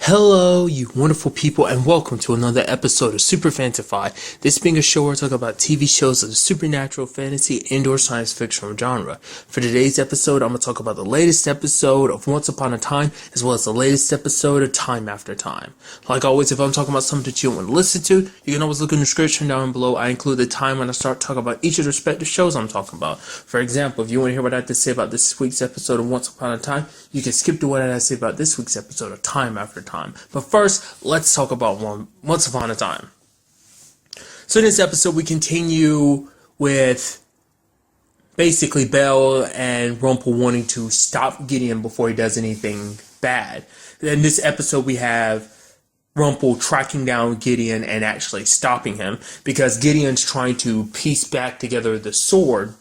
Hello, you wonderful people, and welcome to another episode of Super-Fanta-Fi. This being a show where I talk about TV shows of the supernatural, fantasy, and/or science fiction genre. For today's episode, I'm going to talk about the latest episode of Once Upon a Time, as well as the latest episode of Time After Time. Like always, if I'm talking about something that you want to listen to, you can always look in the description down below. I include the time when I start talking about each of the respective shows I'm talking about. For example, if you want to hear what I have to say about this week's episode of Once Upon a Time, you can skip to what I have to say about this week's episode of Time After Time. But first, let's talk about Once Upon a Time. So in this episode, we continue with basically Belle and Rumpel wanting to stop Gideon before he does anything bad. In this episode, we have Rumpel tracking down Gideon and actually stopping him because Gideon's trying to piece back together the sword,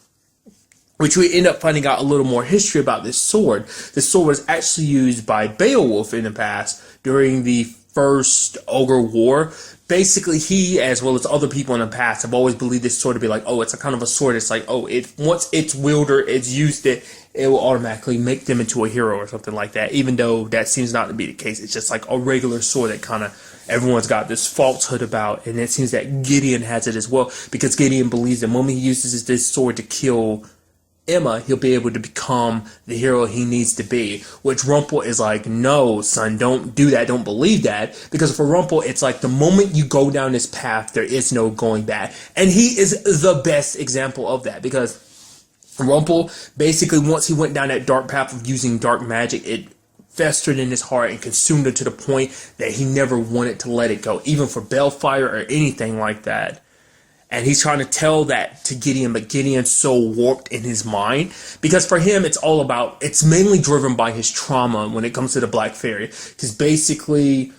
which we end up finding out a little more history about this sword. The sword was actually used by Beowulf in the past during the first Ogre War. Basically, he, as well as other people in the past, have always believed this sword to be like, oh, it's a kind of a sword. It's like, oh, once its wielder, it's used it will automatically make them into a hero or something like that, even though that seems not to be the case. It's just like a regular sword that kind of everyone's got this falsehood about, and it seems that Gideon has it as well, because Gideon believes the moment he uses this sword to kill Emma, he'll be able to become the hero he needs to be. Which Rumpel is like, no, son, don't do that, don't believe that. Because for Rumpel, it's like the moment you go down this path, there is no going back. And he is the best example of that. Because Rumpel, basically, once he went down that dark path of using dark magic, it festered in his heart and consumed it to the point that he never wanted to let it go, even for Bellfire or anything like that. And he's trying to tell that to Gideon, but Gideon's so warped in his mind. Because for him, it's mainly driven by his trauma when it comes to the Black Fairy. Because basically,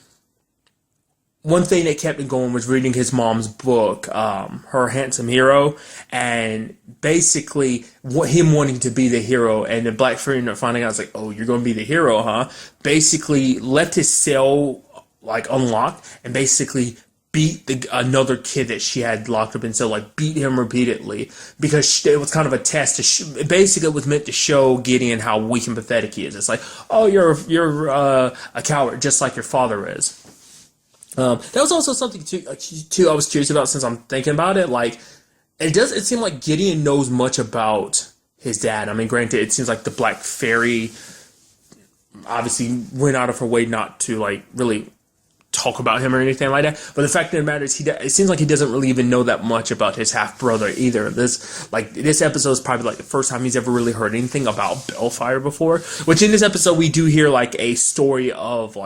one thing that kept him going was reading his mom's book, Her Handsome Hero. And basically, him wanting to be the hero, and the Black Fairy finding out, it's like, oh, you're going to be the hero, huh? Basically, left his cell, unlocked, and basically beat another kid that she had locked up in cell, beat him repeatedly, because it was kind of a test basically it was meant to show Gideon how weak and pathetic he is. It's like, oh, you're a coward, just like your father is. That was also something too I was curious about, since I'm thinking about it. It doesn't seem like Gideon knows much about his dad. I mean, granted, it seems like the Black Fairy obviously went out of her way not to really talk about him or anything like that, but the fact of the matter is, it seems like he doesn't really even know that much about his half brother either. This episode is probably the first time he's ever really heard anything about Bellfire before. Which in this episode we do hear a story of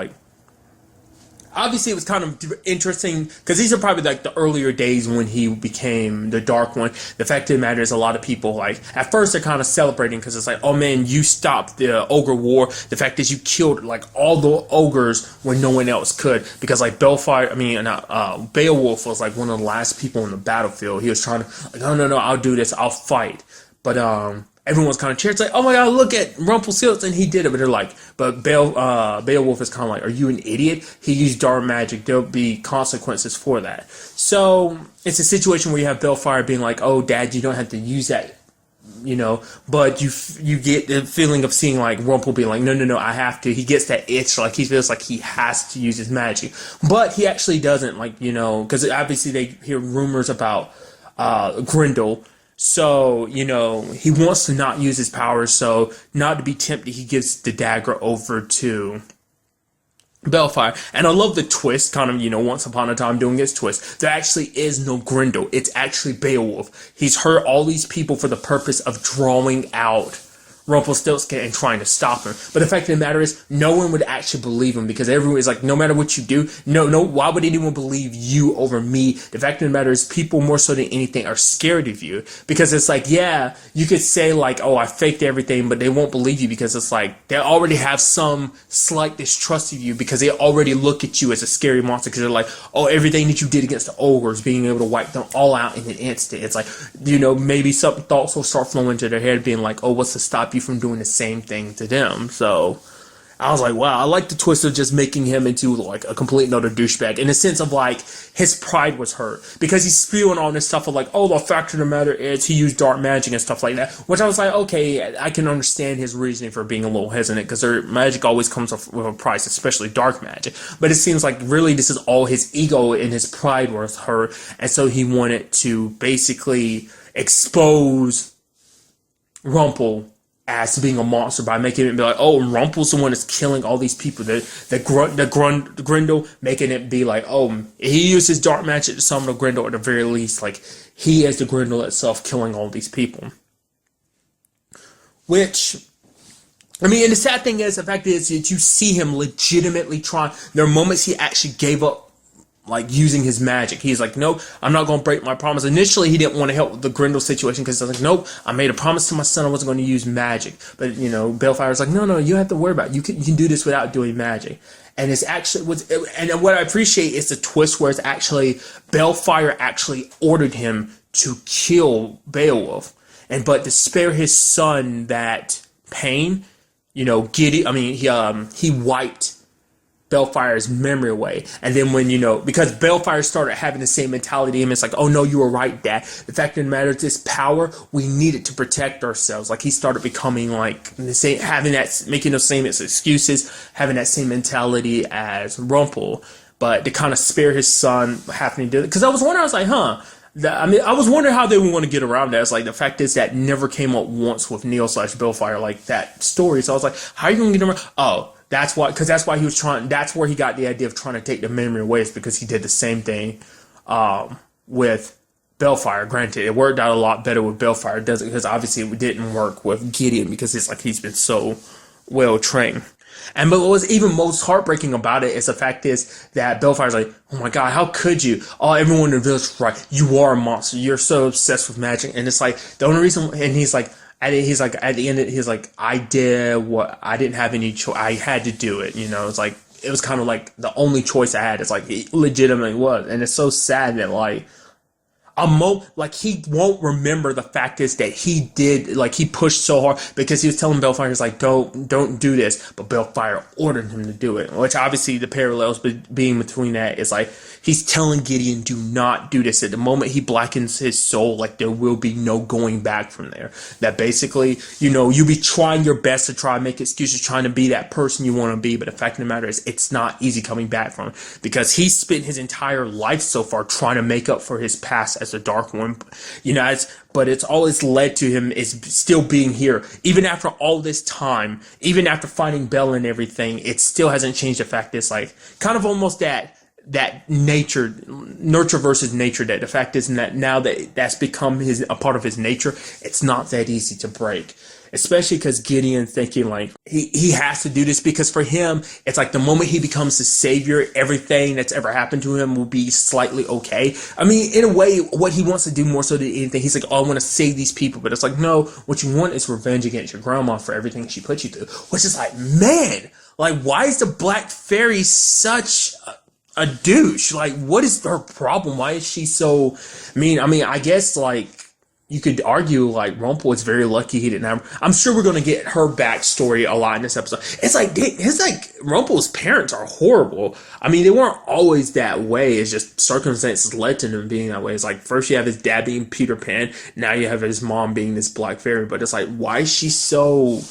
obviously it was kind of interesting because these are probably the earlier days when he became the Dark One. The fact of the matter is, a lot of people at first they're kind of celebrating because it's like, oh man, you stopped the Ogre War. The fact is you killed all the ogres when no one else could, because Beowulf was one of the last people in the battlefield. He was trying to no, I'll do this, I'll fight. But everyone's kind of cheering. It's like, oh my god, look at Rumpelstiltskin, he did it. But they're but Beowulf is kind of are you an idiot? He used dark magic. There'll be consequences for that. So it's a situation where you have Bellfire being like, oh, Dad, you don't have to use that, But you get the feeling of seeing Rumpel being no, I have to. He gets that itch, he feels like he has to use his magic, but he actually doesn't, because obviously they hear rumors about Grendel. So, he wants to not use his powers, so not to be tempted, he gives the dagger over to Bellfire. And I love the twist, Once Upon a Time doing its twist. There actually is no Grendel. It's actually Beowulf. He's hurt all these people for the purpose of drawing out Rumpelstiltskin and trying to stop him. But the fact of the matter is, no one would actually believe him, because everyone is no matter what you do, no, why would anyone believe you over me? The fact of the matter is, people more so than anything are scared of you, because it's yeah, you could say oh, I faked everything, but they won't believe you, because it's they already have some slight distrust of you, because they already look at you as a scary monster, because they're oh, everything that you did against the ogres, being able to wipe them all out in an instant. It's maybe some thoughts will start flowing into their head, being oh, what's to stop you from doing the same thing to them? So I was like, wow, I like the twist of just making him into like a complete and utter douchebag in the sense of like his pride was hurt because he's spewing all this stuff of like, oh, the fact of the matter is he used dark magic and stuff like that, which I was like, okay, I can understand his reasoning for being a little hesitant because their magic always comes with a price, especially dark magic. But it seems like really this is all his ego and his pride was hurt, and so he wanted to basically expose Rumple as being a monster by making it be like, oh, Rumple's the one that's killing all these people. The Grendel, making it be like, oh, he uses dark magic to summon the Grendel, at the very least, like, he is the Grendel itself killing all these people. Which, I mean, and the sad thing is, the fact is that you see him legitimately trying. There are moments he actually gave up, like, using his magic. He's like, nope, I'm not going to break my promise. Initially, he didn't want to help with the Grendel situation because I was like, nope, I made a promise to my son I wasn't going to use magic. But, you know, Balefire like, no, you don't have to worry about it. You can do this without doing magic. And it's actually, and what I appreciate is the twist where it's actually, Balefire actually ordered him to kill Beowulf. But to spare his son that pain, you know, Gideon, he wiped Bellfire's memory away. And then when, you know, because Bellfire started having the same mentality to him, it's like, oh no, you were right, Dad. The fact of the matter is, this power, we need it to protect ourselves. Like, he started becoming like the same, making those same excuses, having that same mentality as Rumple. But to kind of spare his son having to do it. Because I was wondering, I was like, I was wondering how they would want to get around that. It's like, the fact is that never came up once with Neil/Bellfire, like that story. So I was like, how are you going to get around? Oh, that's why he was trying. That's where he got the idea of trying to take the memory away, is because he did the same thing with Bellfire. Granted, it worked out a lot better with Bellfire, doesn't? Because obviously it didn't work with Gideon because it's like he's been so well trained. And but what was even most heartbreaking about it is the fact is that Bellfire's like, oh my god, how could you? Oh, everyone in the village was right. You are a monster. You're so obsessed with magic. And it's like the only reason. And he's like. At the end, he's like, I didn't have any choice. I had to do it. You know, it was kind of like the only choice I had. It's like, it legitimately was. And it's so sad that he won't remember the fact is that he did, like, he pushed so hard because he was telling Bellfire, he's like, don't do this. But Bellfire ordered him to do it, which obviously the parallels being between that is like, he's telling Gideon, do not do this. At the moment he blackens his soul, like, there will be no going back from there. That basically, you know, you be trying your best to try and make excuses, trying to be that person you want to be. But the fact of the matter is, it's not easy coming back from it because he spent his entire life so far trying to make up for his past as a Dark One. You know, but it's always led to him is still being here. Even after all this time, even after fighting Bell and everything, it still hasn't changed the fact that it's like kind of almost that nurture versus nature, that the fact is that now that that's become a part of his nature, it's not that easy to break. Especially because Gideon thinking like he has to do this because for him it's like the moment he becomes the savior, everything that's ever happened to him will be slightly okay. I mean, in a way, what he wants to do more so than anything, he's like, oh, I want to save these people, but it's like, no, what you want is revenge against your grandma for everything she put you through. Which is like, man, like, why is the Black Fairy such a douche? Like, what is her problem? Why is she so mean? I mean, I guess like you could argue like Rumple is very lucky he didn't have. I'm sure we're going to get her backstory a lot in this episode. It's like Rumple's parents are horrible. I mean, they weren't always that way. It's just circumstances led to them being that way. It's like first you have his dad being Peter Pan, now you have his mom being this Black Fairy. But it's like, why is she so?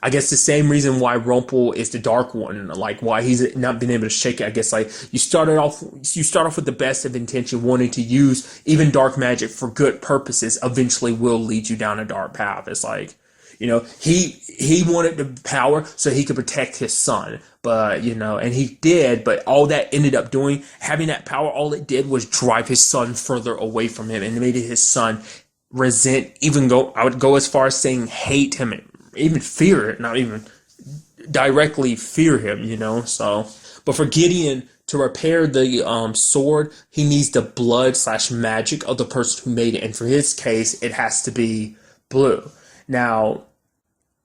I guess the same reason why Rumple is the Dark One, like why he's not been able to shake it. I guess like you start off with the best of intention, wanting to use even dark magic for good purposes, eventually will lead you down a dark path. It's like, you know, he wanted the power so he could protect his son, but you know, and he did, but all that ended up doing, having that power, all it did was drive his son further away from him and made his son I would go as far as saying hate him, even fear it, not even directly fear him, you know. So, but for Gideon to repair the sword, he needs the blood/magic of the person who made it, and for his case, it has to be blue. Now,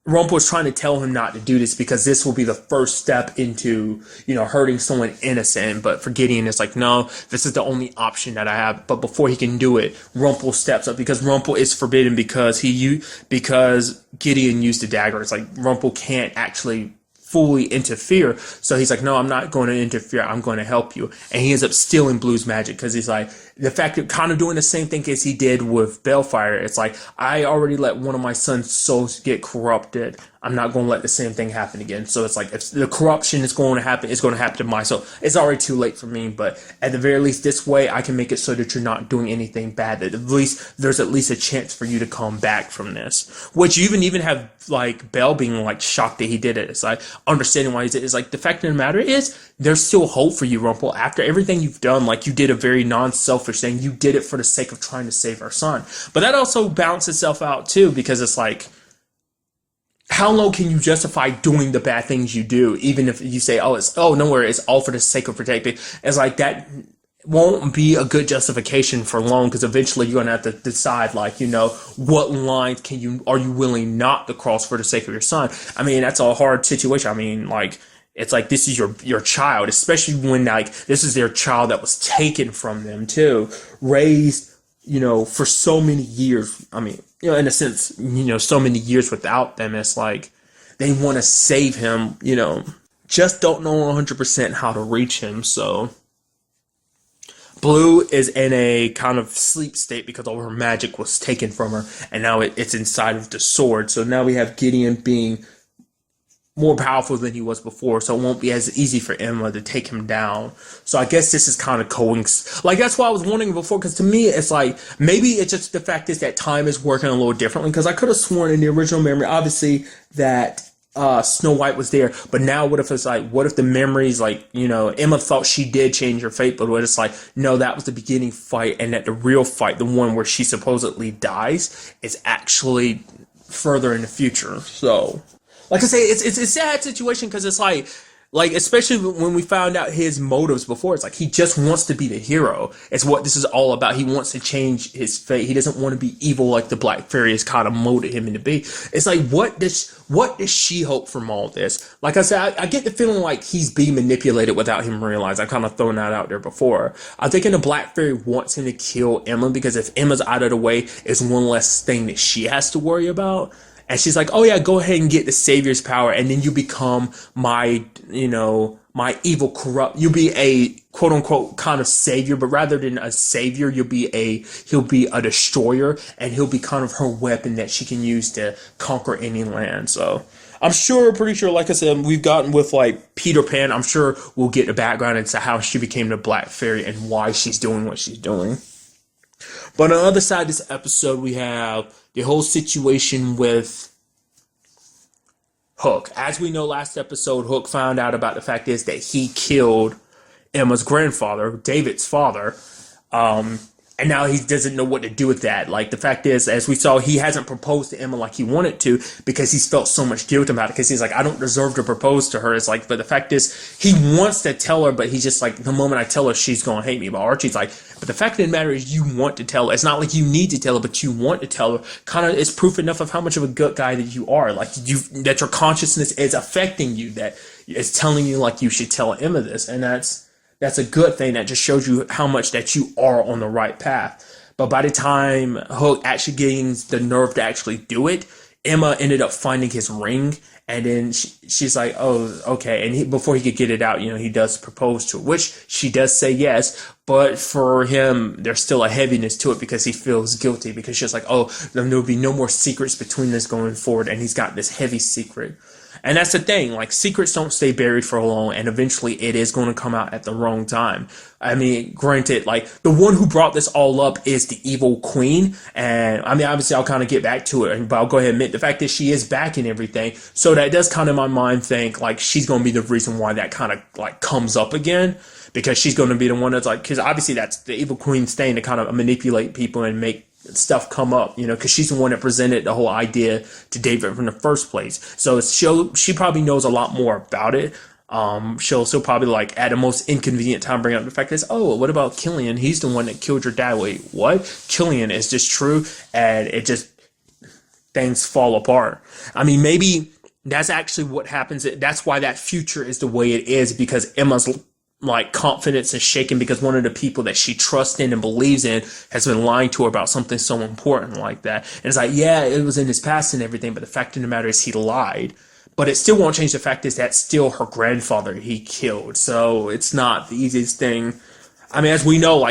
Rumple is trying to tell him not to do this because this will be the first step into, you know, hurting someone innocent. But for Gideon, it's like, no, this is the only option that I have. But before he can do it, Rumple steps up because Rumple is forbidden because Gideon used the dagger. It's like Rumple can't actually fully interfere. So he's like, no, I'm not going to interfere. I'm going to help you. And he ends up stealing Blue's magic because he's like, the fact that kind of doing the same thing as he did with Balefire. It's like, I already let one of my son's souls get corrupted. I'm not going to let the same thing happen again. So it's like, if the corruption is going to happen, it's going to happen to my soul. It's already too late for me, but at the very least, this way I can make it so that you're not doing anything bad. That at least there's at least a chance for you to come back from this. Which you even have like Belle being like shocked that he did it. It's like understanding why he did it. It's like the fact of the matter is there's still hope for you, Rumple. After everything you've done, like you did a very non-selfish thing. You did it for the sake of trying to save our son. But that also balances itself out too, because it's like, how low can you justify doing the bad things you do, even if you say, no worry, it's all for the sake of protecting. It's like that won't be a good justification for long, because eventually you're gonna have to decide, like, what lines are you willing not to cross for the sake of your son. I mean, that's a hard situation. I mean, like, it's like this is your child, especially when like this is their child that was taken from them too, raised, for so many years. I mean, in a sense, so many years without them. It's like they want to save him, just don't know 100% how to reach him. So Blue is in a kind of sleep state because all her magic was taken from her, and now it's inside of the sword. So now we have Gideon being more powerful than he was before, so it won't be as easy for Emma to take him down. So I guess this is kind of like, that's why I was wondering before, because to me it's like, maybe it's just the fact is that time is working a little differently, because I could have sworn in the original memory, obviously, that Snow White was there, but now what if the memories, like, Emma thought she did change her fate, but what it's like, no, that was the beginning fight, and that the real fight, the one where she supposedly dies, is actually further in the future. So like I say, it's a sad situation, because it's like especially when we found out his motives before, it's like he just wants to be the hero. It's what this is all about. He wants to change his fate. He doesn't want to be evil like the Black Fairy has kind of molded him into be. It's like, what does she hope from all this? Like I said, I get the feeling like he's being manipulated without him realizing. I've kind of thrown that out there before. I think the Black Fairy wants him to kill Emma, because if Emma's out of the way, it's one less thing that she has to worry about. And she's like, oh yeah, go ahead and get the Savior's power, and then you become my evil corrupt. You'll be a quote unquote kind of savior, but rather than a savior, he'll be a destroyer, and he'll be kind of her weapon that she can use to conquer any land. So I'm pretty sure, like I said, we've gotten with like Peter Pan. I'm sure we'll get the background into how she became the Black Fairy and why she's doing what she's doing. But on the other side of this episode, we have the whole situation with Hook. As we know, last episode, Hook found out about the fact is that he killed Emma's grandfather, David's father. And now he doesn't know what to do with that. Like, the fact is, as we saw, he hasn't proposed to Emma like he wanted to, because he's felt so much guilt about it, because he's like, I don't deserve to propose to her. It's like, but the fact is, he wants to tell her, but he's just like, the moment I tell her, she's going to hate me. But Archie's like, but the fact of the matter is, you want to tell her. It's not like you need to tell her, but you want to tell her. Kind of is proof enough of how much of a good guy that you are. Like, that your consciousness is affecting you, that it's telling you, like, you should tell Emma this. And that's a good thing. That just shows you how much that you are on the right path. But by the time Hook actually gains the nerve to actually do it, Emma ended up finding his ring, and then she's like, oh, okay. And before he could get it out, he does propose to her, which she does say yes. But for him, there's still a heaviness to it, because he feels guilty, because she's like, oh, there will be no more secrets between us going forward. And he's got this heavy secret. And that's the thing, like, secrets don't stay buried for long, and eventually it is going to come out at the wrong time. I mean, granted, like, the one who brought this all up is the evil queen, and, I mean, obviously I'll kind of get back to it, but I'll go ahead and admit the fact that she is back and everything, so that does kind of, in my mind, think, like, she's going to be the reason why that kind of, like, comes up again, because she's going to be the one that's, like, because obviously that's the evil queen's thing, to kind of manipulate people and make stuff come up, because she's the one that presented the whole idea to David from the first place. So she probably knows a lot more about it. She'll probably, like, at the most inconvenient time bring up the fact that, oh, what about Killian? He's the one that killed your dad. Wait, what? Killian, is this true? And it just, things fall apart. I mean, maybe that's actually what happens. That's why that future is the way it is, because Emma's, like, confidence is shaken, because one of the people that she trusts in and believes in has been lying to her about something so important like that. And it's like, yeah, it was in his past and everything, but the fact of the matter is he lied. but it still won't change the fact is that's still her grandfather he killed. So it's not the easiest thing. I mean, as we know,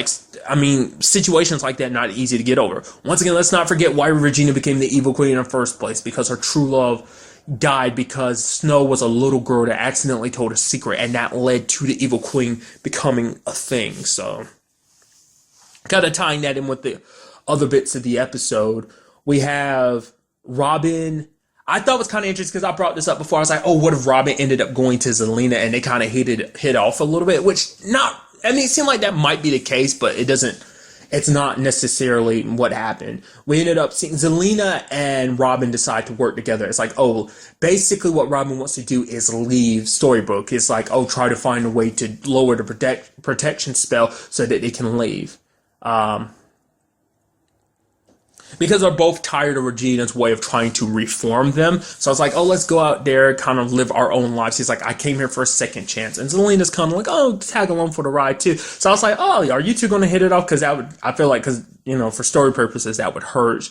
situations like that not easy to get over. Once again, let's not forget why Regina became the evil queen in the first place, because her true love died because Snow was a little girl that accidentally told a secret, and that led to the evil queen becoming a thing. So, kind of tying that in with the other bits of the episode, we have Robin. I thought it was kind of interesting because I brought this up before. I was like, oh, what if Robin ended up going to Zelena and they kind of hit off a little bit, it seemed like that might be the case, but it's not necessarily what happened. We ended up seeing Zelena and Robin decide to work together. It's like, oh, basically what Robin wants to do is leave Storybrooke. It's like, oh, try to find a way to lower the protection spell so that they can leave. Because they're both tired of Regina's way of trying to reform them. So I was like, oh, let's go out there, kind of live our own lives. He's like, I came here for a second chance. And Zelena's kind of like, oh, tag along for the ride too. So I was like, oh, are you two going to hit it off? Because I feel like, for story purposes, that would hurt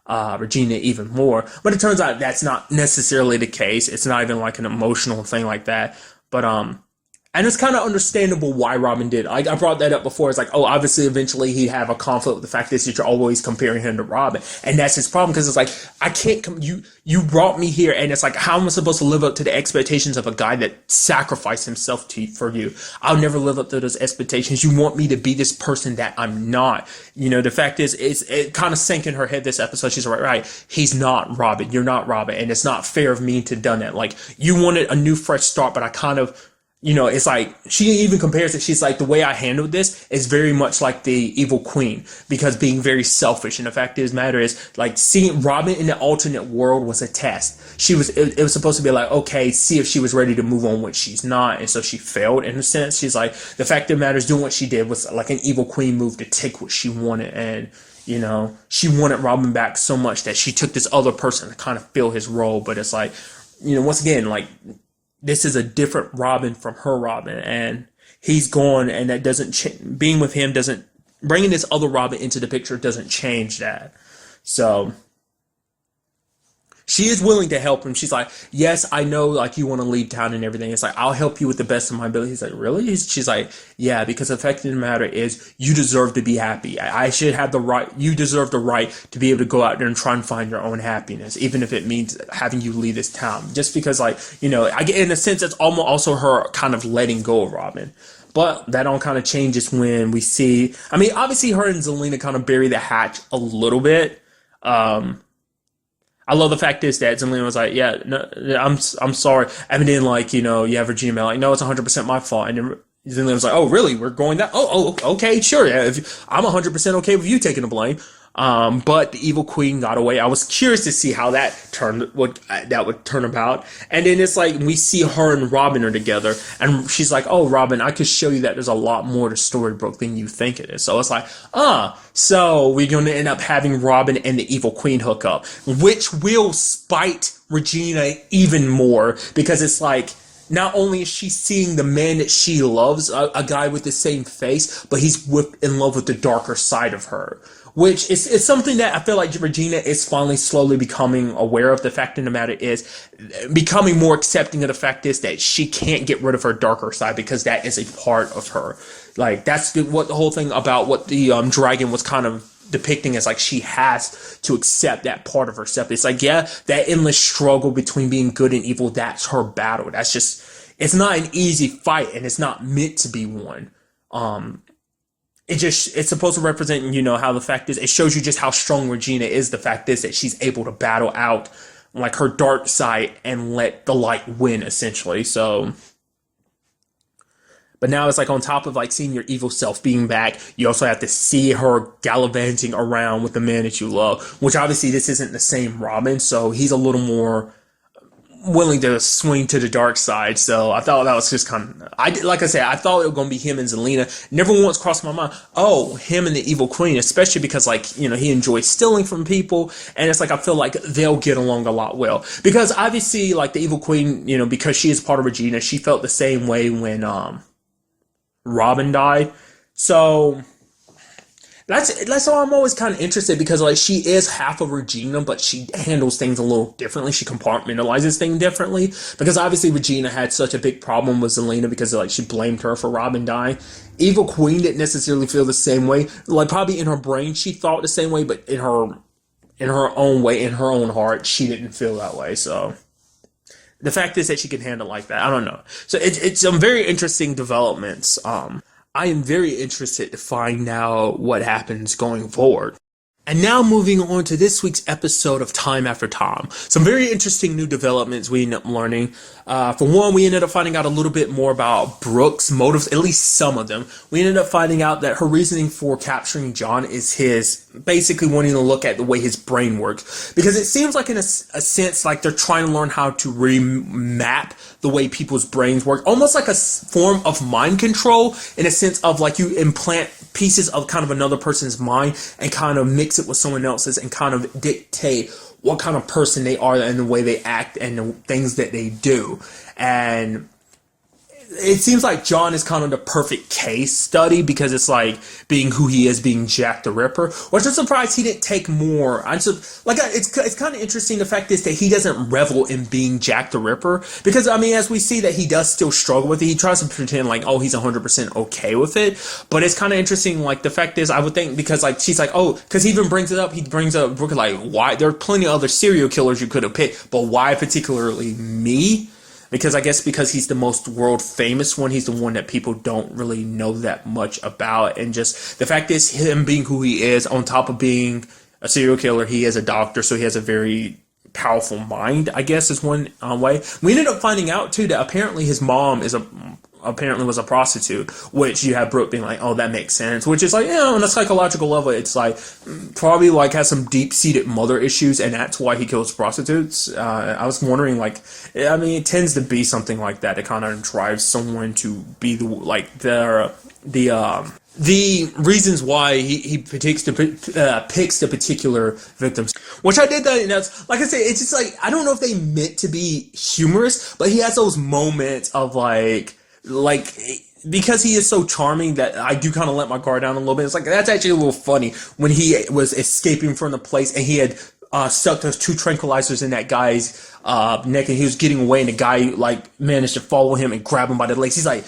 Regina even more. But it turns out that's not necessarily the case. It's not even like an emotional thing like that. But, and it's kind of understandable why Robin did. I brought that up before. It's like, oh, obviously, eventually he'd have a conflict with the fact that you're always comparing him to Robin. And that's his problem, because it's like, I can't you brought me here, and it's like, how am I supposed to live up to the expectations of a guy that sacrificed himself for you? I'll never live up to those expectations. You want me to be this person that I'm not. The fact is, it kind of sank in her head this episode. She's like, right, he's not Robin. You're not Robin. And it's not fair of me to have done that. Like, you wanted a new, fresh start, but I kind of, it's like, she even compares it. She's like, the way I handled this is very much like the evil queen, because being very selfish. And the fact is, matter is, like, seeing Robin in the alternate world was a test. It was supposed to be like, okay, see if she was ready to move on, which she's not. And so she failed in a sense. She's like, the fact of the matter is, doing what she did was like an evil queen move to take what she wanted. And, she wanted Robin back so much that she took this other person to kind of fill his role. But it's like, once again, like, this is a different Robin from her Robin, and he's gone, and that doesn't being with him doesn't, bringing this other Robin into the picture doesn't change that. So she is willing to help him. She's like, yes, I know, like, you want to leave town and everything. It's like, I'll help you with the best of my ability. He's like, really? She's like, yeah, because the fact of the matter is, you deserve to be happy. I should have the right, you deserve the right to be able to go out there and try and find your own happiness, even if it means having you leave this town. Just because, like, I get, in a sense, it's almost also her kind of letting go of Robin. But that all kind of changes when we see, obviously her and Zelena kind of bury the hatch a little bit. I love the fact is that Zelena was like, yeah, no, I'm sorry. And then, like, you have Regina Bell, like, no, it's 100% my fault. And then Zelena was like, oh, really? We're going that? Oh, okay, sure. Yeah, I'm 100% okay with you taking the blame. But the evil queen got away. I was curious to see how that would turn about. And then it's like, we see her and Robin are together, and she's like, oh, Robin, I could show you that there's a lot more to Storybrooke than you think it is. So it's like, so we're going to end up having Robin and the evil queen hook up, which will spite Regina even more, because it's like, not only is she seeing the man that she loves, a guy with the same face, but he's in love with the darker side of her. Which is something that I feel like Regina is finally slowly becoming aware of. The fact of the matter is, becoming more accepting of the fact is that she can't get rid of her darker side, because that is a part of her. Like, that's what the whole thing about what the dragon was kind of depicting, is like, she has to accept that part of herself. It's like, yeah, that endless struggle between being good and evil, that's her battle. That's just, it's not an easy fight, and it's not meant to be one. It's supposed to represent, how the fact is, it shows you just how strong Regina is. The fact is that she's able to battle out, like, her dark side and let the light win, essentially. So, but now it's like, on top of, like, seeing your evil self being back, you also have to see her gallivanting around with the man that you love, which obviously this isn't the same Robin, so he's a little more willing to swing to the dark side. So I thought that was just kind of, like I said, I thought it was going to be him and Zelena. Never once crossed my mind, oh, him and the evil queen, especially because, like, he enjoys stealing from people, and it's like, I feel like they'll get along a lot well, because obviously, like, the evil queen, because she is part of Regina, she felt the same way when Robin died. So That's why I'm always kind of interested because like she is half of Regina, but she handles things a little differently. She compartmentalizes things differently because obviously Regina had such a big problem with Zelena because like she blamed her for Robin dying. Evil Queen didn't necessarily feel the same way. Like probably in her brain she thought the same way, but in her own way, in her own heart, she didn't feel that way. So the fact is that she can handle like that. I don't know. So it's some very interesting developments. I am very interested to find out what happens going forward. And now moving on to this week's episode of Time After Time. Some very interesting new developments we ended up learning. For one, we ended up finding out a little bit more about Brooke's motives, at least some of them. We ended up finding out that her reasoning for capturing John is his basically wanting to look at the way his brain works. Because it seems like in a sense like they're trying to learn how to remap the way people's brains work. Almost like a form of mind control in a sense of like you implant pieces of kind of another person's mind and kind of mix it with someone else's and kind of dictate what kind of person they are and the way they act and the things that they do. And it seems like John is kind of the perfect case study because it's like being who he is, being Jack the Ripper. Which I'm surprised he didn't take more. It's kind of interesting. The fact is that he doesn't revel in being Jack the Ripper because I mean, as we see that he does still struggle with it. He tries to pretend like, oh, he's 100% okay with it. But it's kind of interesting. Like the fact is, I would think because like she's like, oh, because he even brings it up. He brings up Brooke like, why? There are plenty of other serial killers you could have picked, but why particularly me? Because I guess because he's the most world famous one, he's the one that people don't really know that much about. And just the fact is him being who he is, on top of being a serial killer, he is a doctor, so he has a very powerful mind, I guess is one way. We ended up finding out too that apparently his mom apparently was a prostitute, which you have Brooke being like, oh, that makes sense, which is like, you know, on a psychological level, it's like probably like has some deep-seated mother issues, and that's why he kills prostitutes. I was wondering, like, I mean, it tends to be something like that. It kind of drives someone to be the reasons why he picks the particular victims, which I did that. And that's like I say, it's just like I don't know if they meant to be humorous, but he has those moments of like because he is so charming that I do kind of let my guard down a little bit. It's like that's actually a little funny when he was escaping from the place and he had stuck those two tranquilizers in that guy's neck and he was getting away and the guy like managed to follow him and grab him by the legs. He's like,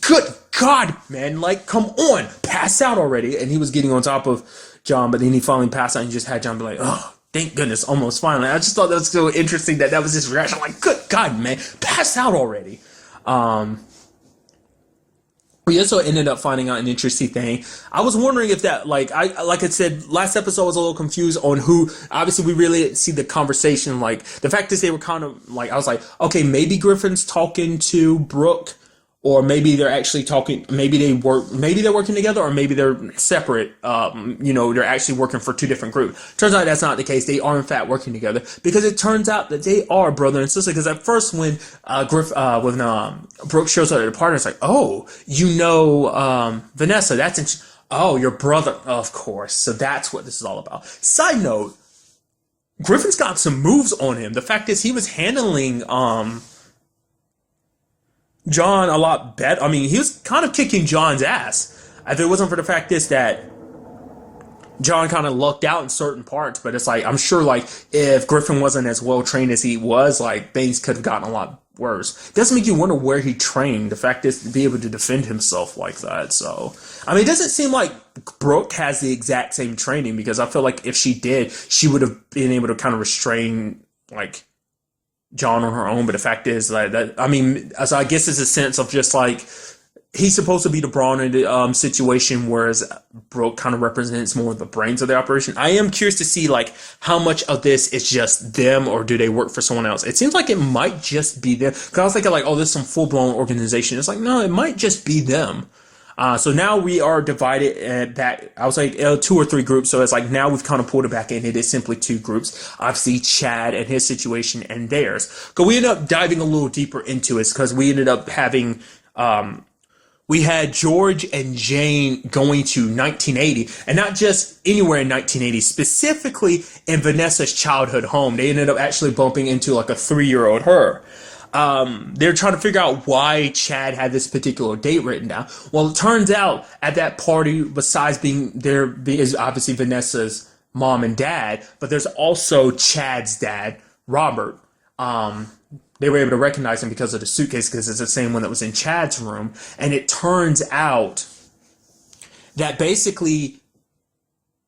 good God, man, like come on, pass out already. And he was getting on top of John, but then he finally passed out and just had John be like, oh, thank goodness, almost finally. I just thought that was so interesting that was his reaction. Like, good God, man, pass out already. We also ended up finding out an interesting thing. I was wondering if that, like I said, last episode I was a little confused on who, obviously we really didn't see the conversation, like, the fact is they were kind of, like, I was like, okay, maybe Griffin's talking to Brooke, or maybe they're actually talking, maybe they're working together, or maybe they're separate, they're actually working for two different groups. Turns out that's not the case. They are in fact working together, because it turns out that they are brother and sister, because at first when Brooke shows up at the party, it's like, oh, Vanessa, that's interesting. Oh, your brother, of course. So that's what this is all about. Side note, Griffin's got some moves on him. The fact is he was handling, John a lot better. I mean, he was kind of kicking John's ass. If it wasn't for the fact is that John kind of lucked out in certain parts, but it's like, I'm sure like if Griffin wasn't as well trained as he was, like things could have gotten a lot worse. It does make you wonder where he trained. The fact is to be able to defend himself like that. So, I mean, it doesn't seem like Brooke has the exact same training, because I feel like if she did, she would have been able to kind of restrain like John on her own. But the fact is that I mean, so I guess it's a sense of just like he's supposed to be the brawn in the situation, whereas Brooke kind of represents more of the brains of the operation. I am curious to see like how much of this is just them, or do they work for someone else? It seems like it might just be them, because I was thinking like, oh, this is some full-blown organization. It's like, no, it might just be them. So now we are divided back. I was like 2 or 3 groups. So it's like now we've kind of pulled it back in. It is simply 2 groups. Obviously, Chad and his situation and theirs. But we ended up diving a little deeper into it, because we ended up having, we had George and Jane going to 1980, and not just anywhere in 1980, specifically in Vanessa's childhood home. They ended up actually bumping into like a 3-year-old her. they're trying to figure out why Chad had this particular date written down. Well, it turns out at that party, besides being there, is obviously Vanessa's mom and dad, but there's also Chad's dad, Robert. They were able to recognize him because of the suitcase, because it's the same one that was in Chad's room. And it turns out that basically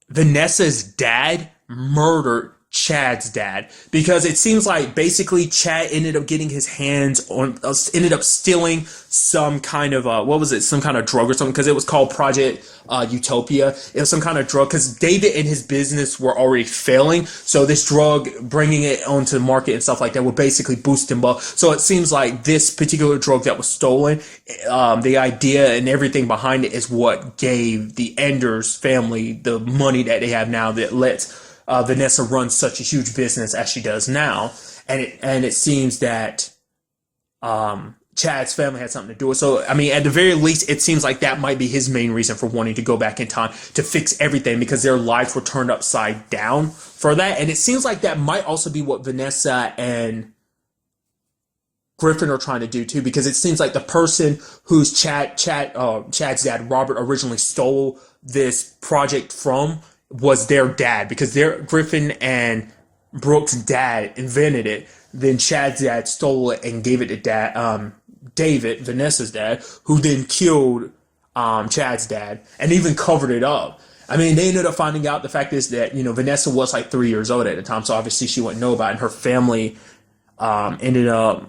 Vanessa's dad murdered Chad's dad, because it seems like basically Chad ended up getting his hands on, ended up stealing some kind of, what was it? Some kind of drug or something, because it was called Project Utopia. It was some kind of drug, because David and his business were already failing. So this drug, bringing it onto the market and stuff like that, would basically boost him up. So it seems like this particular drug that was stolen, the idea and everything behind it is what gave the Enders family the money that they have now, that lets Vanessa runs such a huge business as she does now, and it seems that Chad's family had something to do with it. So, I mean, at the very least, it seems like that might be his main reason for wanting to go back in time to fix everything, because their lives were turned upside down for that. And it seems like that might also be what Vanessa and Griffin are trying to do too, because it seems like the person who's Chad's dad, Robert, originally stole this project from was their dad, because Griffin and Brooke's dad invented it. Then Chad's dad stole it and gave it to David, Vanessa's dad, who then killed Chad's dad and even covered it up. I mean, they ended up finding out, the fact is that, Vanessa was like 3 years old at the time, so obviously she wouldn't know about it, and her family ended up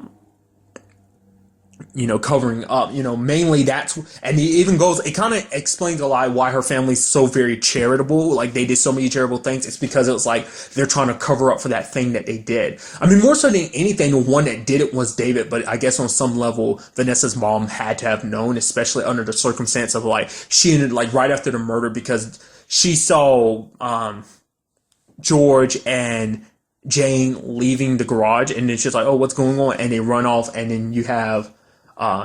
covering up, mainly that's, and he even goes, it kind of explains a lot why her family's so very charitable, like they did so many charitable things. It's because it was like, they're trying to cover up for that thing that they did. I mean, more so than anything, the one that did it was David, but I guess on some level, Vanessa's mom had to have known, especially under the circumstance of like, she ended like right after the murder, because she saw, George and Jane leaving the garage, and then she's like, oh, what's going on? And they run off, and then you have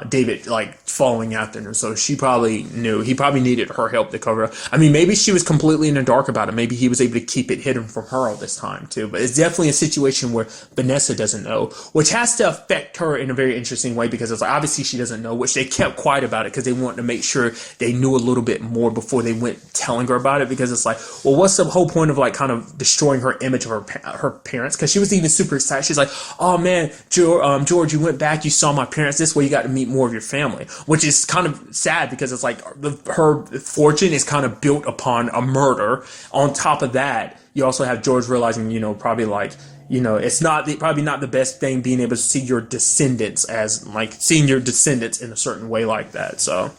David like following after them. So she probably knew. He probably needed her help to cover up. I mean, maybe she was completely in the dark about it. Maybe he was able to keep it hidden from her all this time too. But it's definitely a situation where Vanessa doesn't know, which has to affect her in a very interesting way, because it's like, obviously she doesn't know, which they kept quiet about it because they wanted to make sure they knew a little bit more before they went telling her about it. Because it's like, well, what's the whole point of like kind of destroying her image of her parents? Because she was even super excited. She's like, oh man, George, you went back, you saw my parents. This way you got to meet more of your family, which is kind of sad, because it's like her fortune is kind of built upon a murder. On top of that, you also have George realizing, probably like, it's probably not the best thing being able to see your descendants as like seeing your descendants in a certain way like that. So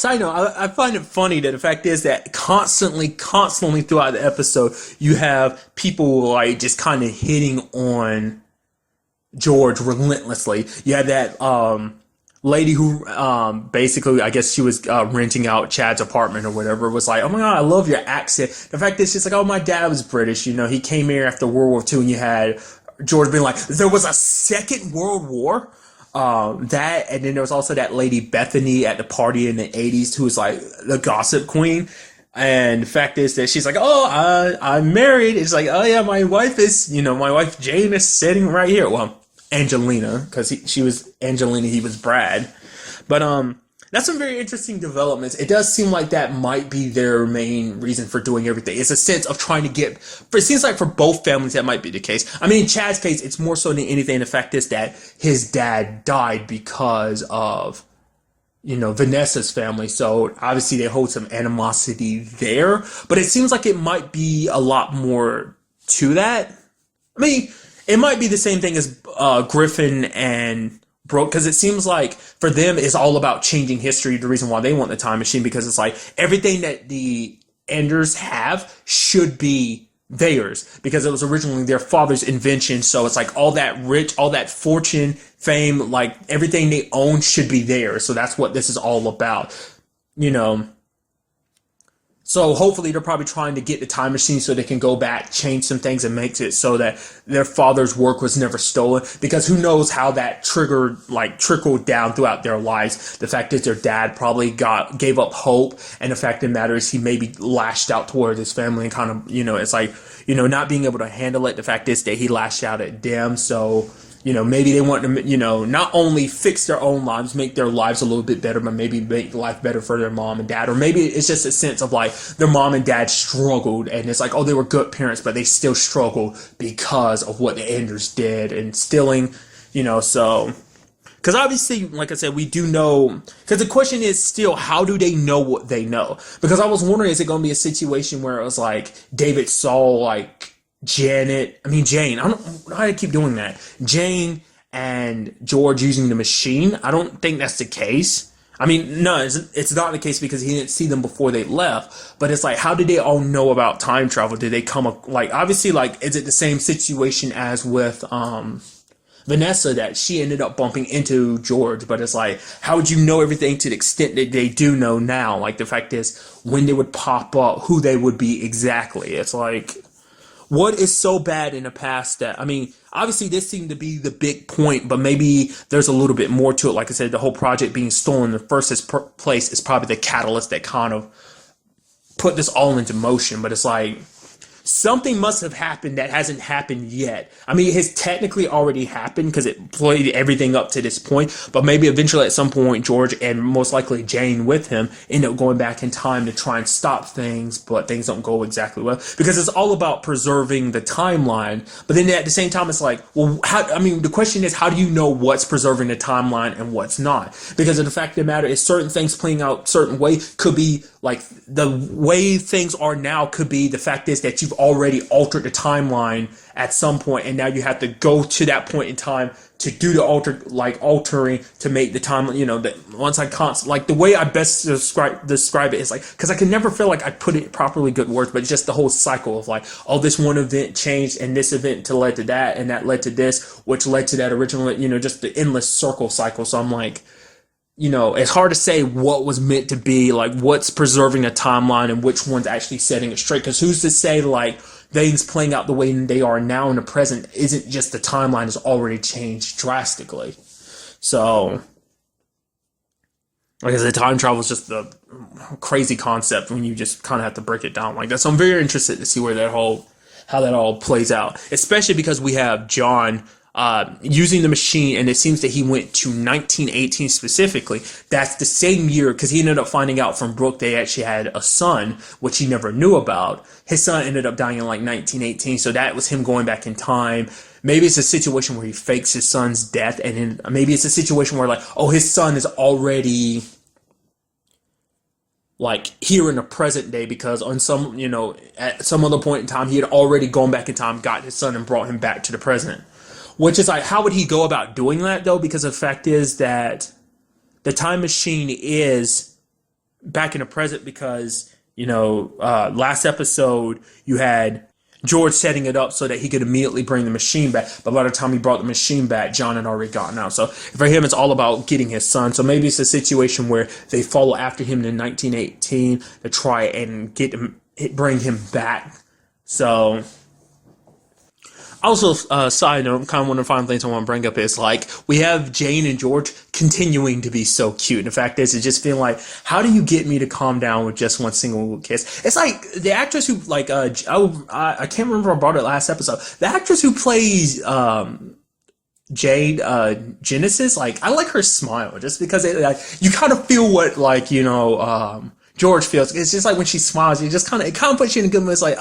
I know, I find it funny that the fact is that constantly throughout the episode, you have people like just kind of hitting on George relentlessly. You had that lady who basically, I guess she was renting out Chad's apartment or whatever, was like, oh my god, I love your accent. The fact is, she's like, oh, my dad was British, he came here after World War II, and you had George being like, there was a second World War? That, and then there was also that lady Bethany at the party in the 80s who was like the gossip queen. And the fact is that she's like, oh, I'm married. It's like, oh yeah, my wife Jane is sitting right here. Well, Angelina, because she was Angelina, he was Brad. But that's some very interesting developments. It does seem like that might be their main reason for doing everything. It's a sense of trying to it seems like for both families that might be the case. I mean, in Chad's case, it's more so than anything the fact is that his dad died because of Vanessa's family. So obviously they hold some animosity there. But it seems like it might be a lot more to that. I mean, it might be the same thing as Griffin and Brooke, because it seems like for them it's all about changing history. The reason why they want the time machine, because it's like everything that the Enders have should be theirs, because it was originally their father's invention. So it's like all that fortune, fame, like everything they own should be theirs. So that's what this is all about, So hopefully they're probably trying to get the time machine so they can go back, change some things, and make it so that their father's work was never stolen. Because who knows how that trickled down throughout their lives. The fact is their dad probably gave up hope, and the fact of the matter is he maybe lashed out towards his family and kind of, it's like, not being able to handle it. The fact is that he lashed out at them. So, Maybe they want to, not only fix their own lives, make their lives a little bit better, but maybe make life better for their mom and dad. Or maybe it's just a sense of like their mom and dad struggled and it's like, oh, they were good parents, but they still struggled because of what the Enders did and stealing, so. Because obviously, like I said, we do know, because the question is still, how do they know what they know? Because I was wondering, is it going to be a situation where it was like David saw like Jane, I don't know how to keep doing that. Jane and George using the machine. I don't think that's the case. No, it's not the case because he didn't see them before they left. But it's like, how did they all know about time travel? Did they come up, like, obviously, like, is it the same situation as with, Vanessa, that she ended up bumping into George? But it's like, how would you know everything to the extent that they do know now? Like, the fact is, when they would pop up, who they would be exactly. It's like, what is so bad in the past that, obviously this seemed to be the big point, but maybe there's a little bit more to it. Like I said, the whole project being stolen in the first place is probably the catalyst that kind of put this all into motion. But it's like, something must have happened that hasn't happened yet. It has technically already happened because it played everything up to this point, but maybe eventually at some point George and most likely Jane with him end up going back in time to try and stop things, but things don't go exactly well because it's all about preserving the timeline. But then at the same time, it's like, well, the question is, how do you know what's preserving the timeline and what's not? Because of the fact of the matter is, certain things playing out certain way could be like the way things are now could be the fact is that you've already altered the timeline at some point, and now you have to go to that point in time to do the altering to make the time. That once I can't, like, the way I best describe it is like, because I can never feel like I put it properly good words, but it's just the whole cycle of like, oh, this one event changed and this event led to that and that led to this, which led to that original. Just the endless circle cycle. So I'm like, it's hard to say what was meant to be, like what's preserving a timeline and which one's actually setting it straight. Because who's to say like things playing out the way they are now in the present isn't just the timeline has already changed drastically. So, like I said, time travel is just the crazy concept when you just kind of have to break it down like that. So I'm very interested to see how that all plays out, especially because we have John using the machine, and it seems that he went to 1918 specifically. That's the same year, because he ended up finding out from Brooke they actually had a son, which he never knew about. His son ended up dying in like 1918, so that was him going back in time. Maybe it's a situation where he fakes his son's death, and then maybe it's a situation where like, oh, his son is already like here in the present day, because on some, at some other point in time, he had already gone back in time, got his son, and brought him back to the present. Which is like, how would he go about doing that, though? Because the fact is that the time machine is back in the present because, last episode you had George setting it up so that he could immediately bring the machine back. But by the time he brought the machine back, John had already gotten out. So for him, it's all about getting his son. So maybe it's a situation where they follow after him in 1918 to try and bring him back. So... Also, side note, kind of one of the final things I want to bring up is like, we have Jane and George continuing to be so cute. And the fact is, it's just feeling like, how do you get me to calm down with just one single kiss? It's like the actress who, like, I can't remember if I brought it last episode. The actress who plays Jade Genesis, like, I like her smile just because you kind of feel what, like, George feels. It's just like when she smiles, it kind of puts you in a good mood. It's like,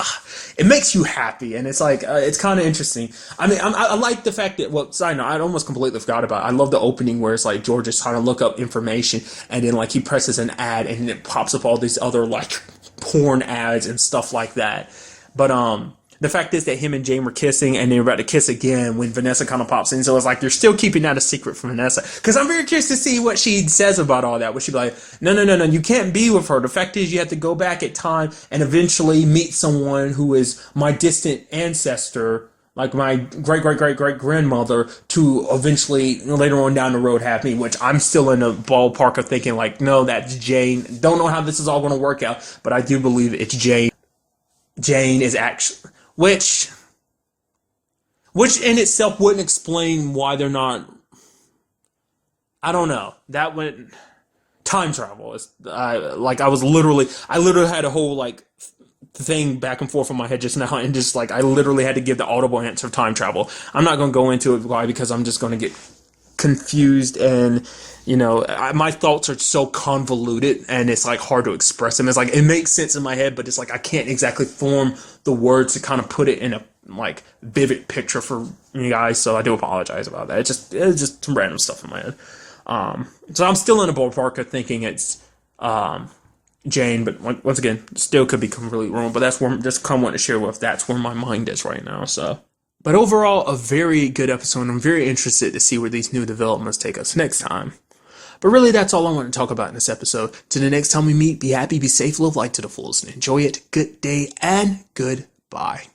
it makes you happy, and it's like, it's kind of interesting. I like the fact that, well, side note, I almost completely forgot about it. I love the opening where it's like George is trying to look up information, and then like he presses an ad, and then it pops up all these other like porn ads and stuff like that. But the fact is that him and Jane were kissing, and they were about to kiss again when Vanessa kind of pops in. So it's like, you're still keeping that a secret from Vanessa. Because I'm very curious to see what she says about all that. Would she be like, no, you can't be with her. The fact is, you have to go back at time and eventually meet someone who is my distant ancestor, like my great-great-great-great-grandmother, to eventually, later on down the road, have me. Which I'm still in the ballpark of thinking, like, no, that's Jane. Don't know how this is all going to work out, but I do believe it's Jane. Jane is actually... Which in itself wouldn't explain why they're not. I don't know. That went time travel. I literally had a whole like thing back and forth in my head just now, and just like I literally had to give the audible answer of time travel. I'm not going to go into it. Why? Because I'm just going to get confused, and my thoughts are so convoluted, and it's like hard to express them. It's like it makes sense in my head, but it's like I can't exactly form the words to kind of put it in a like vivid picture for you guys. So I do apologize about that. It's just some random stuff in my head. So I'm still in a ballpark of thinking it's Jane, but once again, still could be completely wrong. But that's where just kind of want to share with. That's where my mind is right now. So. But overall, a very good episode. I'm very interested to see where these new developments take us next time. But really, that's all I want to talk about in this episode. Till the next time we meet, be happy, be safe, live life to the fullest, and enjoy it. Good day and goodbye.